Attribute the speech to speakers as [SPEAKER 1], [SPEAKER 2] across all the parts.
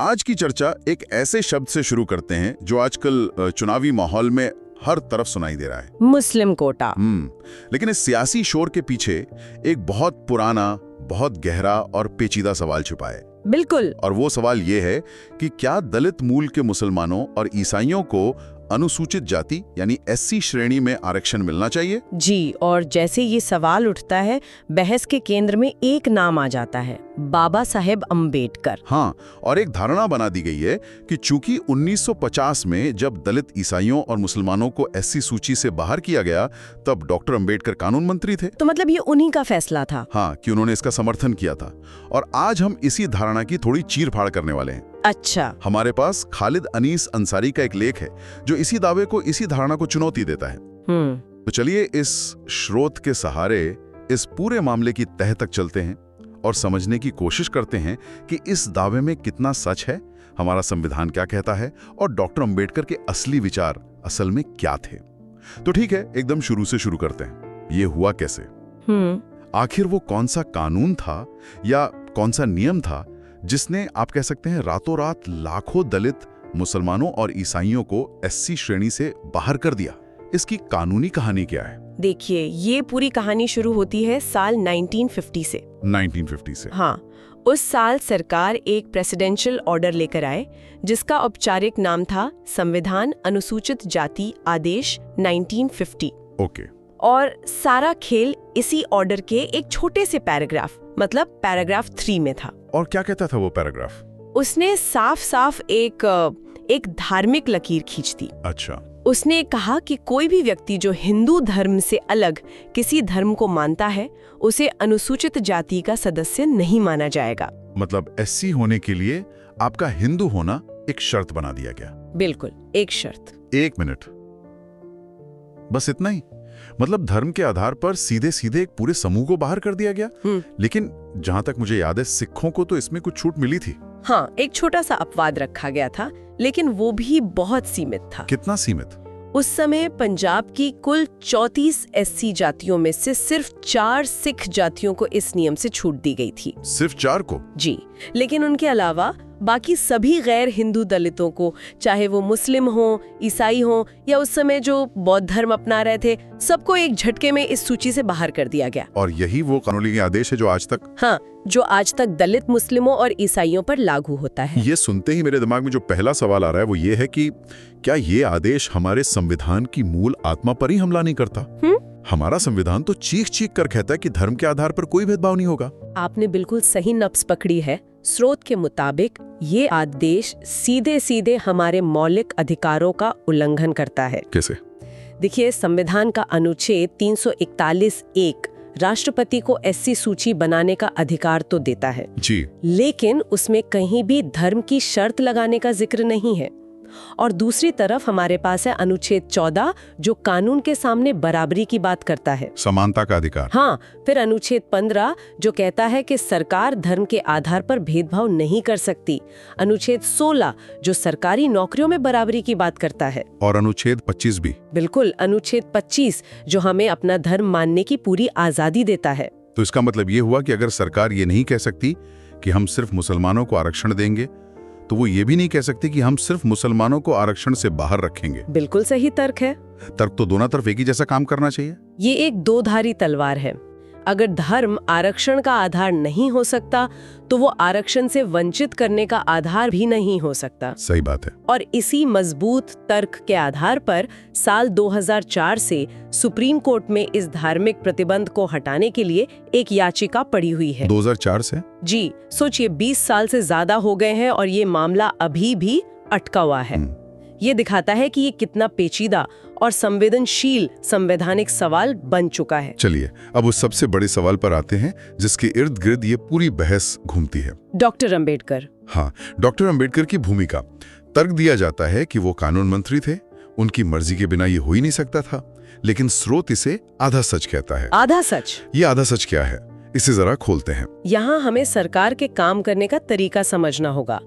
[SPEAKER 1] आज की चर्चा एक ऐसे शब्द से शुरू करते हैं जो आजकल चुनावी माहौल में हर तरफ सुनाई दे रहा है,
[SPEAKER 2] मुस्लिम कोटा।
[SPEAKER 1] लेकिन इस सियासी शोर के पीछे एक बहुत पुराना, बहुत गहरा और पेचीदा सवाल छुपा है।
[SPEAKER 2] बिल्कुल।
[SPEAKER 1] और वो सवाल ये है कि क्या दलित मूल के मुसलमानों और ईसाइयों को अनुसूचित जाति यानी एससी श्रेणी में आरक्षण मिलना चाहिए?
[SPEAKER 2] जी, और जैसे ये सवाल उठता है, बहस के केंद्र में एक नाम आ जाता है, बाबा साहेब अम्बेडकर।
[SPEAKER 1] हाँ, और एक धारणा बना दी गई है कि चूंकि 1950 में जब दलित ईसाइयों और मुसलमानों को एससी सूची से बाहर किया गया, तब डॉक्टर अम्बेडकर कानून मंत्री थे।
[SPEAKER 2] तो मतलब ये उन्हीं का फैसला था।
[SPEAKER 1] हाँ, कि उन्होंने इसका समर्थन किया था। और आज हम इसी धारणा की थोड़ी चीर-फाड़ करने वाले हैं।
[SPEAKER 2] अच्छा।
[SPEAKER 1] हमारे पास खालिद अनीस अंसारी का एक लेख है जो इसी दावे को, इसी धारणा को चुनौती देता है। तो चलिए इस स्रोत के सहारे इस पूरे मामले की तह तक चलते हैं और समझने की कोशिश करते हैं कि इस दावे में कितना सच है, हमारा संविधान क्या कहता है और डॉक्टर अंबेडकर के असली विचार असल में क्या थे। तो ठीक है, एकदम शुरू से शुरू करते हैं। ये हुआ कैसे? आखिर वो कौन सा कानून था या कौन सा नियम था जिसने, आप कह सकते हैं, रातों रात लाखों दलित, मुसलमानों और ईसाइयों को एससी श्रेणी से बाहर कर दिया? इसकी कानूनी कहानी क्या है?
[SPEAKER 2] देखिए, ये पूरी कहानी शुरू होती है साल 1950 से।
[SPEAKER 1] 1950 से?
[SPEAKER 2] हाँ, उस साल सरकार एक प्रेसिडेंशियल ऑर्डर लेकर आए जिसका औपचारिक नाम था संविधान अनुसूचित जाति आदेश 1950।
[SPEAKER 1] ओके।
[SPEAKER 2] और सारा खेल इसी ऑर्डर के एक छोटे से पैराग्राफ, मतलब पैराग्राफ 3 में था।
[SPEAKER 1] और क्या कहता था वो पैराग्राफ?
[SPEAKER 2] उसने साफ साफ एक धार्मिक लकीर खींच दी।
[SPEAKER 1] अच्छा।
[SPEAKER 2] उसने कहा कि कोई भी व्यक्ति जो हिंदू धर्म से अलग किसी धर्म को मानता है, उसे अनुसूचित जाति का सदस्य नहीं माना जाएगा।
[SPEAKER 1] मतलब एससी होने के लिए आपका हिंदू होना एक शर्त बना दिया गया?
[SPEAKER 2] बिल्कुल, एक शर्त।
[SPEAKER 1] एक मिनट, बस इतना ही? मतलब धर्म के आधार पर सीधे सीधे एक पूरे समूह को बाहर कर दिया गया? लेकिन जहां तक मुझे याद है, सिखों को तो इसमें कुछ छूट मिली थी।
[SPEAKER 2] हाँ, एक छोटा सा अपवाद रखा गया था, लेकिन वो भी बहुत सीमित था।
[SPEAKER 1] कितना सीमित?
[SPEAKER 2] उस समय पंजाब की कुल 34 एससी जातियों में से सिर्फ 4 सिख जातियों को इस नियम से छूट दी गई थी।
[SPEAKER 1] सिर्फ 4 को?
[SPEAKER 2] जी, लेकिन उनके अलावा बाकी सभी गैर हिंदू दलितों को, चाहे वो मुस्लिम हो, ईसाई हो या उस समय जो बौद्ध धर्म अपना रहे थे, सबको एक झटके में इस सूची से बाहर कर दिया गया।
[SPEAKER 1] और यही वो कानूनी आदेश है जो आज तक?
[SPEAKER 2] हाँ, जो आज तक दलित, मुस्लिमों और ईसाइयों पर लागू होता है।
[SPEAKER 1] ये सुनते ही मेरे दिमाग में जो पहला सवाल आ रहा है वो ये है कि क्या ये आदेश हमारे संविधान की मूल आत्मा पर ही हमला नहीं करता? हमारा संविधान तो चीख चीख कर कहता है कि धर्म के आधार पर कोई भेदभाव नहीं होगा।
[SPEAKER 2] आपने बिल्कुल सही नब्ज पकड़ी है। स्रोत के मुताबिक ये आदेश सीधे सीधे हमारे मौलिक अधिकारों का उल्लंघन करता है।
[SPEAKER 1] कैसे?
[SPEAKER 2] देखिए, संविधान का अनुच्छेद 341(1) राष्ट्रपति को एससी सूची बनाने का अधिकार तो देता है
[SPEAKER 1] जी,
[SPEAKER 2] लेकिन उसमें कहीं भी धर्म की शर्त लगाने का जिक्र नहीं है। और दूसरी तरफ हमारे पास है अनुच्छेद 14 जो कानून के सामने बराबरी की बात करता है,
[SPEAKER 1] समानता का अधिकार।
[SPEAKER 2] हाँ, फिर अनुच्छेद 15 जो कहता है कि सरकार धर्म के आधार पर भेदभाव नहीं कर सकती। अनुच्छेद 16 जो सरकारी नौकरियों में बराबरी की बात करता है।
[SPEAKER 1] और अनुच्छेद 25 भी?
[SPEAKER 2] बिल्कुल, अनुच्छेद 25 जो हमें अपना धर्म मानने की पूरी आजादी देता है।
[SPEAKER 1] तो इसका मतलब ये हुआ कि अगर सरकार ये नहीं कह सकती कि हम सिर्फ मुसलमानों को आरक्षण देंगे, तो वो ये भी नहीं कह सकती कि हम सिर्फ मुसलमानों को आरक्षण से बाहर रखेंगे।
[SPEAKER 2] बिल्कुल सही तर्क है।
[SPEAKER 1] तर्क तो दोनों तरफ एक ही जैसा काम करना चाहिए।
[SPEAKER 2] ये एक दो-धारी तलवार है। अगर धर्म आरक्षण का आधार नहीं हो सकता, तो वो आरक्षण से वंचित करने का आधार भी नहीं हो सकता।
[SPEAKER 1] सही बात है।
[SPEAKER 2] और इसी मजबूत तर्क के आधार पर साल 2004 से सुप्रीम कोर्ट में इस धार्मिक प्रतिबंध को हटाने के लिए एक याचिका पड़ी हुई है।
[SPEAKER 1] 2004 से? जी,
[SPEAKER 2] सोचिए 20 साल से ज्यादा हो गए हैं और ये मामला अभी भी अटका हुआ है। ये दिखाता है कि ये कितना पेचीदा और संवेदनशील संवैधानिक सवाल बन चुका है।
[SPEAKER 1] चलिए अब उस सबसे बड़े सवाल पर आते हैं जिसके इर्द गिर्द ये पूरी बहस घूमती है।
[SPEAKER 2] डॉक्टर अंबेडकर।
[SPEAKER 1] हाँ, डॉक्टर अंबेडकर की भूमिका। तर्क दिया जाता है कि वो कानून मंत्री थे, उनकी मर्जी के बिना ये हो ही नहीं सकता था, लेकिन स्रोत इसे आधा सच कहता है।
[SPEAKER 2] आधा सच? ये
[SPEAKER 1] आधा सच क्या है, इसे जरा खोलते हैं।
[SPEAKER 2] यहाँ हमें सरकार के काम करने का तरीका समझना होगा।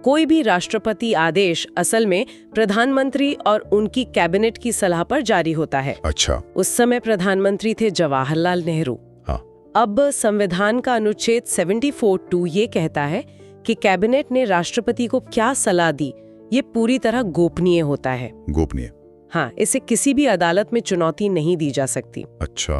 [SPEAKER 2] कोई भी राष्ट्रपति आदेश असल में प्रधानमंत्री और उनकी कैबिनेट की सलाह पर जारी होता है।
[SPEAKER 1] अच्छा।
[SPEAKER 2] उस समय प्रधानमंत्री थे जवाहरलाल नेहरू।
[SPEAKER 1] हाँ।
[SPEAKER 2] अब संविधान का अनुच्छेद 74(2) ये कहता है कि कैबिनेट ने राष्ट्रपति को क्या सलाह दी ये पूरी तरह गोपनीय होता है।
[SPEAKER 1] गोपनीय?
[SPEAKER 2] हाँ, इसे किसी भी अदालत में चुनौती नहीं दी जा सकती।
[SPEAKER 1] अच्छा,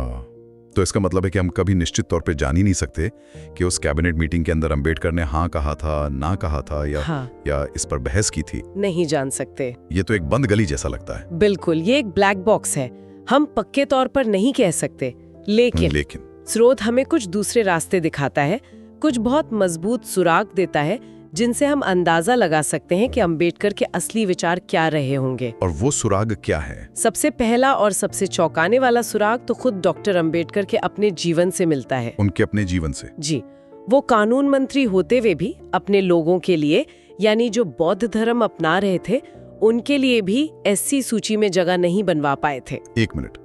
[SPEAKER 1] तो इसका मतलब है कि हम कभी निश्चित तौर पे जान ही नहीं सकते कि उस कैबिनेट मीटिंग के अंदर अंबेडकर ने हाँ कहा था, ना कहा था या इस पर बहस की थी।
[SPEAKER 2] नहीं जान सकते।
[SPEAKER 1] ये तो एक बंद गली जैसा लगता है।
[SPEAKER 2] बिल्कुल, ये एक ब्लैक बॉक्स है, हम पक्के तौर पर नहीं कह सकते। लेकिन स्रोत हमें कुछ दूसरे रास्ते दिखाता है, कुछ बहुत मजबूत सुराग देता है जिनसे हम अंदाजा लगा सकते हैं कि अंबेडकर के असली विचार क्या रहे होंगे।
[SPEAKER 1] और वो सुराग क्या है?
[SPEAKER 2] सबसे पहला और सबसे चौंकाने वाला सुराग तो खुद डॉक्टर अंबेडकर के अपने जीवन से मिलता है।
[SPEAKER 1] उनके अपने जीवन से? जी।
[SPEAKER 2] वो कानून मंत्री होते हुए भी अपने लोगों के लिए, यानी जो बौद्ध धर्म अपना रहे थे, उनके लिए भी एससी सूची में जगह नहीं बनवा पाए थे।
[SPEAKER 1] एक मिनट,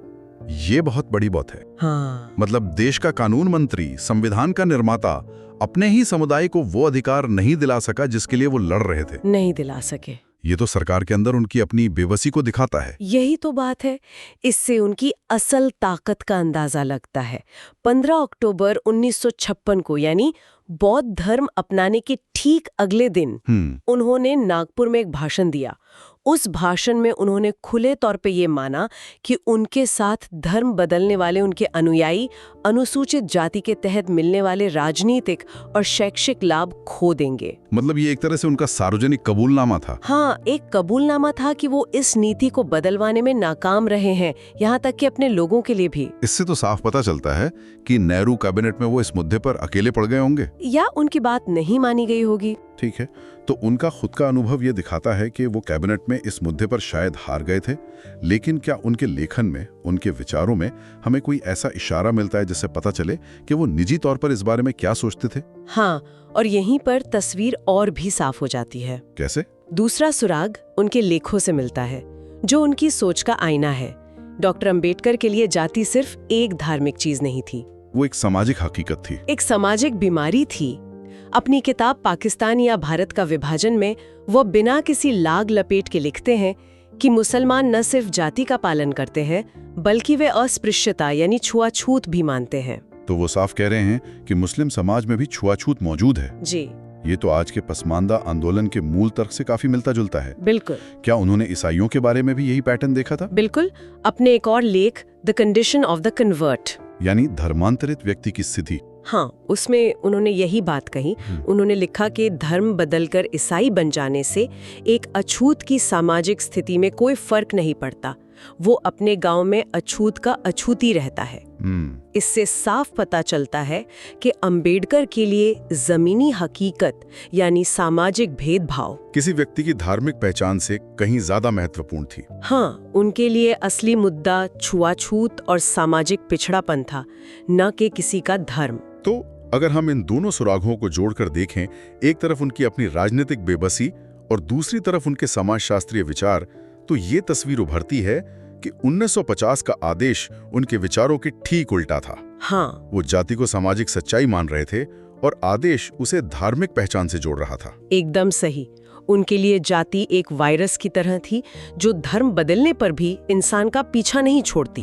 [SPEAKER 1] ये बहुत बड़ी बात है।
[SPEAKER 2] हाँ।
[SPEAKER 1] मतलब देश का कानून मंत्री, संविधान का निर्माता अपने ही समुदाय को वो अधिकार नहीं दिला सका जिसके लिए वो लड़ रहे थे।
[SPEAKER 2] नहीं दिला सके।
[SPEAKER 1] ये तो सरकार के अंदर उनकी अपनी बेबसी को दिखाता है।
[SPEAKER 2] यही तो बात है, इससे उनकी असल ताकत का अंदाजा लगता है। 15 अक्टूबर 1956 को, यानी बौद्ध धर्म अपनाने के ठीक अगले दिन, उन्होंने नागपुर में एक भाषण दिया। उस भाषण में उन्होंने खुले तौर पे ये माना कि उनके साथ धर्म बदलने वाले उनके अनुयायी अनुसूचित जाति के तहत मिलने वाले राजनीतिक और शैक्षिक लाभ खो देंगे।
[SPEAKER 1] मतलब ये एक तरह से उनका सार्वजनिक कबूलनामा था।
[SPEAKER 2] हाँ, एक कबूलनामा था कि वो इस नीति को बदलवाने में नाकाम रहे हैं, यहाँ तक कि अपने लोगों के लिए भी।
[SPEAKER 1] इससे तो साफ पता चलता है कि नेहरू कैबिनेट में वो इस मुद्दे पर अकेले पड़ गए होंगे,
[SPEAKER 2] या उनकी बात नहीं मानी गई होगी।
[SPEAKER 1] ठीक है, तो उनका खुद का अनुभव ये दिखाता है कि वो कैबिनेट में इस मुद्दे पर शायद हार गए थे, लेकिन क्या उनके लेखन में, उनके विचारों में हमें कोई ऐसा इशारा मिलता है जिससे पता चले कि वो निजी तौर पर इस बारे में क्या सोचते थे?
[SPEAKER 2] हाँ, और यहीं पर तस्वीर और भी साफ हो जाती है।
[SPEAKER 1] कैसे?
[SPEAKER 2] दूसरा सुराग उनके लेखों से मिलता है, जो उनकी सोच का आईना है। डॉक्टर अंबेडकर के लिए जाति सिर्फ एक धार्मिक चीज नहीं थी,
[SPEAKER 1] वो एक सामाजिक हकीकत थी,
[SPEAKER 2] एक सामाजिक बीमारी थी। अपनी किताब पाकिस्तान या भारत का विभाजन में वो बिना किसी लाग लपेट के लिखते हैं कि मुसलमान न सिर्फ जाति का पालन करते हैं, बल्कि वे अस्पृश्यता यानी छुआछूत भी मानते हैं।
[SPEAKER 1] तो वो साफ कह रहे हैं कि मुस्लिम समाज में भी छुआछूत मौजूद है।
[SPEAKER 2] जी।
[SPEAKER 1] ये तो आज के पसमानदा आंदोलन के मूल तर्क से काफी मिलता जुलता है।
[SPEAKER 2] बिल्कुल।
[SPEAKER 1] क्या उन्होंने ईसाइयों के बारे में भी यही पैटर्न देखा था?
[SPEAKER 2] बिल्कुल। अपने एक और लेख the condition of the convert,
[SPEAKER 1] यानी धर्मांतरित व्यक्ति की स्थिति,
[SPEAKER 2] हाँ, उसमें उन्होंने यही बात कही। उन्होंने लिखा कि धर्म बदलकर ईसाई बन जाने से एक अछूत की सामाजिक स्थिति में कोई फर्क नहीं पड़ता, वो अपने गांव में अछूत का अछूती रहता है। इससे साफ पता चलता है कि अंबेडकर के लिए जमीनी हकीकत यानी सामाजिक भेदभाव
[SPEAKER 1] किसी व्यक्ति की धार्मिक पहचान से कहीं ज्यादा महत्वपूर्ण थी।
[SPEAKER 2] हाँ, उनके लिए असली मुद्दा छुआछूत और सामाजिक पिछड़ापन था, न कि किसी का धर्म।
[SPEAKER 1] तो अगर हम इन दोनों सुरागों को जोड़कर देखें, एक तरफ उनकी अपनी राजनीतिक बेबसी और दूसरी तरफ उनके समाजशास्त्रीय विचार, तो ये तस्वीर उभरती है कि 1950 का आदेश उनके विचारों के ठीक उल्टा था।
[SPEAKER 2] हाँ,
[SPEAKER 1] वो जाति को सामाजिक सच्चाई मान रहे थे और आदेश उसे धार्मिक पहचान से जोड़ रहा था।
[SPEAKER 2] एकदम सही। उनके लिए जाति एक वायरस की तरह थी जो धर्म बदलने पर भी इंसान का पीछा नहीं छोड़ती।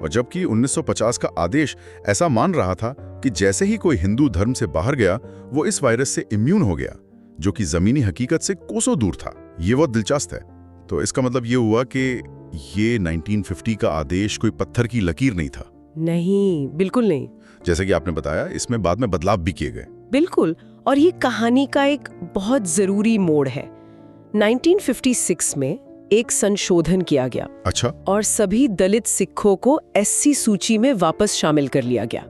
[SPEAKER 1] और जबकि 1950 का आदेश ऐसा मान रहा था कि जैसे ही कोई हिंदू धर्म से बाहर गया, वो इस वायरस से इम्यून हो गया, जो कि जमीनी हकीकत से कोसों दूर था। ये बहुत दिलचस्प है। तो इसका मतलब ये हुआ कि ये 1950 का आदेश कोई पत्थर की लकीर नहीं था।
[SPEAKER 2] नहीं, बिल्कुल नहीं।
[SPEAKER 1] जैसे कि आपने बताया, इसमें बाद में बदलाव भी किए गए।
[SPEAKER 2] बिल्कुल, और ये कहानी का एक बहुत जरूरी मोड़ है। 1956 में एक संशोधन किया गया।
[SPEAKER 1] अच्छा।
[SPEAKER 2] और सभी दलित सिखों को एससी सूची में वापस शामिल कर लिया गया।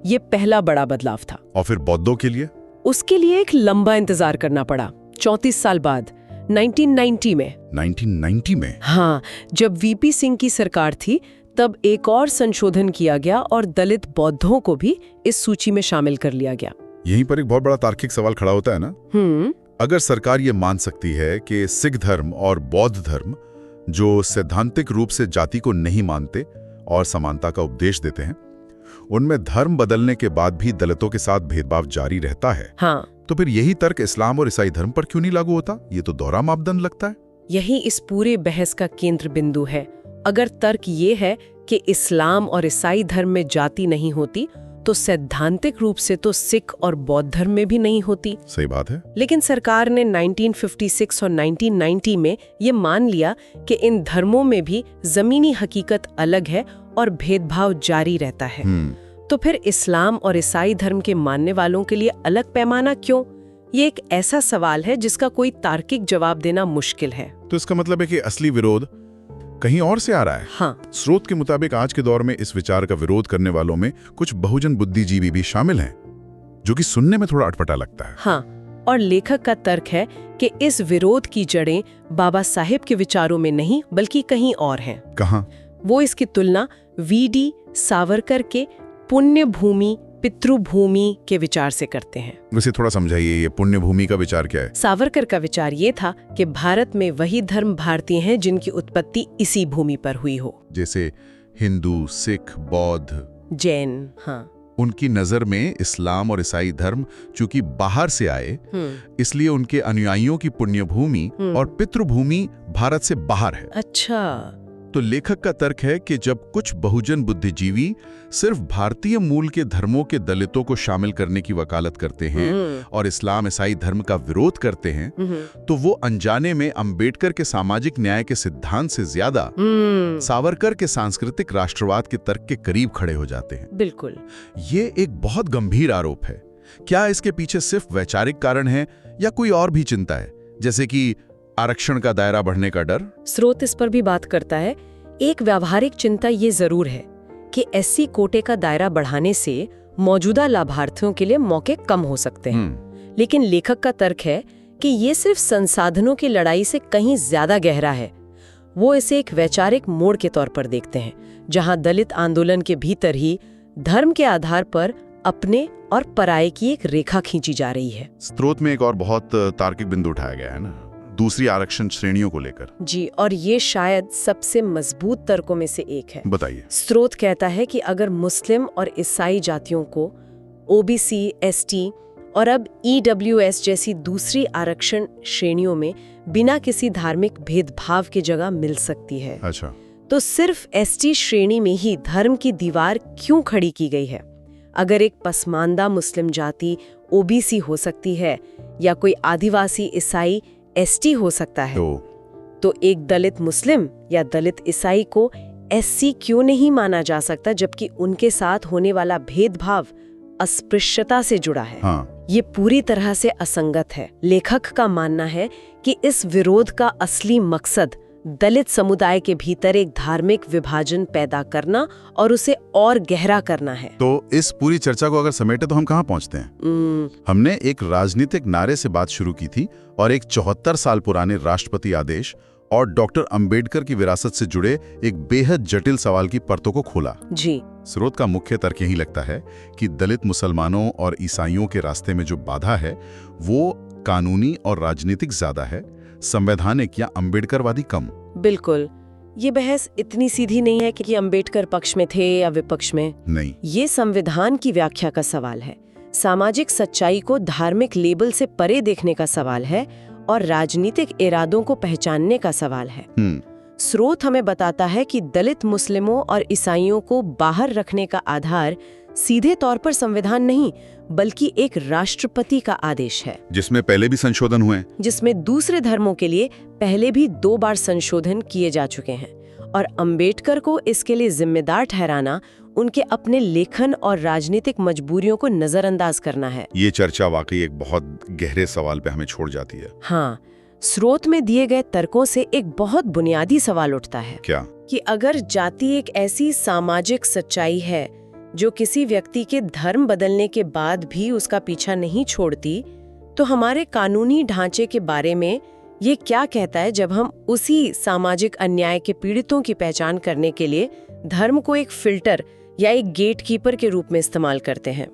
[SPEAKER 2] ये पहला बड़ा बदलाव था।
[SPEAKER 1] और फिर बौद्धों के लिए?
[SPEAKER 2] उसके लिए एक लंबा इंतजार करना पड़ा। 34 साल बाद 1990 में।
[SPEAKER 1] 1990 में?
[SPEAKER 2] हाँ, जब वीपी सिंह की सरकार थी, तब एक और संशोधन किया गया और दलित बौद्धों को भी इस सूची में शामिल कर लिया गया।
[SPEAKER 1] यहीं पर एक बहुत बड़ा तार्किक सवाल खड़ा होता है ना। अगर सरकार ये मान सकती है कि सिख धर्म और बौद्ध धर्म, जो सैद्धांतिक रूप से जाति को नहीं मानते और समानता का उपदेश देते हैं, उनमें धर्म बदलने के बाद भी दलितों के साथ भेदभाव जारी रहता है,
[SPEAKER 2] हाँ,
[SPEAKER 1] तो फिर यही तर्क इस्लाम और ईसाई धर्म पर क्यों नहीं लागू होता? ये तो दोहरा मापदंड लगता है।
[SPEAKER 2] यही इस पूरे बहस का केंद्र बिंदु है। अगर तर्क ये है कि इस्लाम और ईसाई धर्म में जाति नहीं होती, तो सैद्धांतिक रूप से तो सिख और बौद्ध धर्म में भी नहीं होती।
[SPEAKER 1] सही बात है।
[SPEAKER 2] लेकिन सरकार ने 1956 और 1990 में ये मान लिया कि इन धर्मों में भी जमीनी हकीकत अलग है और भेदभाव जारी रहता है। तो फिर इस्लाम और ईसाई धर्म के मानने वालों के लिए अलग पैमाना क्यों? ये एक ऐसा सवाल है जिसका कोई तार्किक जवाब देना मुश्किल है।
[SPEAKER 1] तो इसका मतलब है कि असली विरोध कहीं और से आ रहा है।
[SPEAKER 2] हाँ।
[SPEAKER 1] स्रोत के मुताबिक आज के दौर में इस विचार का विरोध करने वालों में कुछ बहुजन बुद्धिजीवी भी शामिल हैं, जो कि सुनने में थोड़ा अटपटा लगता है।
[SPEAKER 2] हाँ, और लेखक का तर्क है कि इस विरोध की जड़ें बाबा साहेब के विचारों में नहीं बल्कि कहीं और हैं।
[SPEAKER 1] कहाँ?
[SPEAKER 2] वो इसकी तुलना वीडी सावरकर के पुण्य भूमि पितृभूमि के विचार से करते हैं।
[SPEAKER 1] वैसे थोड़ा समझाइए, ये पुण्य भूमि का विचार क्या है?
[SPEAKER 2] सावरकर का विचार ये था कि भारत में वही धर्म भारतीय हैं जिनकी उत्पत्ति इसी भूमि पर हुई हो,
[SPEAKER 1] जैसे हिंदू, सिख, बौद्ध,
[SPEAKER 2] जैन। हाँ,
[SPEAKER 1] उनकी नजर में इस्लाम और ईसाई धर्म चूंकि बाहर से आए, इसलिए उनके अनुयायियों की पुण्य भूमि और पितृभूमि भारत से बाहर है।
[SPEAKER 2] अच्छा।
[SPEAKER 1] तो लेखक का तर्क है कि जब कुछ बहुजन बुद्धिजीवी सिर्फ भारतीय मूल के धर्मों के दलितों को शामिल करने की वकालत करते हैं और इस्लाम ईसाई धर्म का विरोध करते हैं, तो वो अनजाने में अंबेडकर के सामाजिक न्याय के सिद्धांत से ज्यादा सावरकर के सांस्कृतिक राष्ट्रवाद के तर्क के करीब खड़े हो जाते हैं।
[SPEAKER 2] बिल्कुल।
[SPEAKER 1] ये एक बहुत गंभीर आरोप है। क्या इसके पीछे सिर्फ वैचारिक कारण है या कोई और भी चिंता है, जैसे कि आरक्षण का दायरा बढ़ने का डर?
[SPEAKER 2] स्रोत इस पर भी बात करता है। एक व्यावहारिक चिंता ये जरूर है कि एससी कोटे का दायरा बढ़ाने से मौजूदा लाभार्थियों के लिए मौके कम हो सकते हैं। लेकिन लेखक का तर्क है कि ये सिर्फ संसाधनों की लड़ाई से कहीं ज्यादा गहरा है। वो इसे एक वैचारिक मोड़ के तौर पर देखते हैं, जहां दलित आंदोलन के भीतर ही धर्म के आधार पर अपने और पराये की एक रेखा खींची जा रही है।
[SPEAKER 1] स्रोत में एक और बहुत तार्किक बिंदु उठाया गया है ना, दूसरी आरक्षण श्रेणियों को लेकर। जी,
[SPEAKER 2] और ये शायद सबसे मजबूत तर्कों में से एक है।
[SPEAKER 1] बताइए।
[SPEAKER 2] स्रोत कहता है कि अगर मुस्लिम और ईसाई जातियों को ओबीसी, एसटी और अब ईडब्ल्यूएस जैसी दूसरी आरक्षण श्रेणियों में बिना किसी धार्मिक भेदभाव की जगह मिल सकती है,
[SPEAKER 1] अच्छा,
[SPEAKER 2] तो सिर्फ एसटी श्रेणी में ही धर्म की दीवार क्यों खड़ी की गई है? अगर एक पसमानदा मुस्लिम जाति ओबीसी हो सकती है या कोई आदिवासी ईसाई एसटी हो सकता है, तो एक दलित मुस्लिम या दलित ईसाई को एससी क्यों नहीं माना जा सकता, जबकि उनके साथ होने वाला भेदभाव अस्पृश्यता से जुड़ा है?
[SPEAKER 1] हाँ।
[SPEAKER 2] ये पूरी तरह से असंगत है। लेखक का मानना है कि इस विरोध का असली मकसद दलित समुदाय के भीतर एक धार्मिक विभाजन पैदा करना और उसे और गहरा करना है।
[SPEAKER 1] तो इस पूरी चर्चा को अगर समेटे तो हम कहाँ पहुँचते हैं? हमने एक राजनीतिक नारे से बात शुरू की थी और एक 74 साल पुराने राष्ट्रपति आदेश और डॉक्टर अंबेडकर की विरासत से जुड़े एक बेहद जटिल सवाल की परतों को खोला।
[SPEAKER 2] जी।
[SPEAKER 1] स्रोत का मुख्य तर्क यही लगता है कि दलित मुसलमानों और ईसाइयों के रास्ते में जो बाधा है वो कानूनी और राजनीतिक ज्यादा है, संवैधानिक या अंबेडकरवादी कम।
[SPEAKER 2] बिल्कुल। ये बहस इतनी सीधी नहीं है कि अंबेडकर पक्ष में थे या विपक्ष में।
[SPEAKER 1] नहीं,
[SPEAKER 2] ये संविधान की व्याख्या का सवाल है, सामाजिक सच्चाई को धार्मिक लेबल से परे देखने का सवाल है और राजनीतिक इरादों को पहचानने का सवाल है। स्रोत हमें बताता है कि दलित मुस्लिमों और ईसाइयों को बाहर रखने का आधार सीधे तौर पर संविधान नहीं बल्कि एक राष्ट्रपति का आदेश है,
[SPEAKER 1] जिसमें पहले भी संशोधन हुए,
[SPEAKER 2] जिसमें दूसरे धर्मों के लिए पहले भी 2 बार संशोधन किए जा चुके हैं। और अंबेडकर को इसके लिए जिम्मेदार ठहराना उनके अपने लेखन और राजनीतिक मजबूरियों को नजरअंदाज करना है।
[SPEAKER 1] ये चर्चा वाकई एक बहुत गहरे सवाल पे हमें छोड़ जाती है।
[SPEAKER 2] हाँ, स्रोत में दिए गए तर्कों से एक बहुत बुनियादी सवाल उठता है।
[SPEAKER 1] क्या?
[SPEAKER 2] कि अगर जाति एक ऐसी सामाजिक सच्चाई है जो किसी व्यक्ति के धर्म बदलने के बाद भी उसका पीछा नहीं छोड़ती, तो हमारे कानूनी ढांचे के बारे में ये क्या कहता है जब हम उसी सामाजिक अन्याय के पीड़ितों की पहचान करने के लिए धर्म को एक फिल्टर या एक गेटकीपर के रूप में इस्तेमाल करते हैं?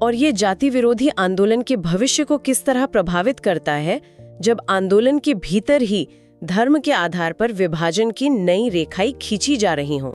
[SPEAKER 2] और ये जाति विरोधी आंदोलन के भविष्य को किस तरह प्रभावित करता है जब आंदोलन के भीतर ही धर्म के आधार पर विभाजन की नई रेखाएं खींची जा रही हों?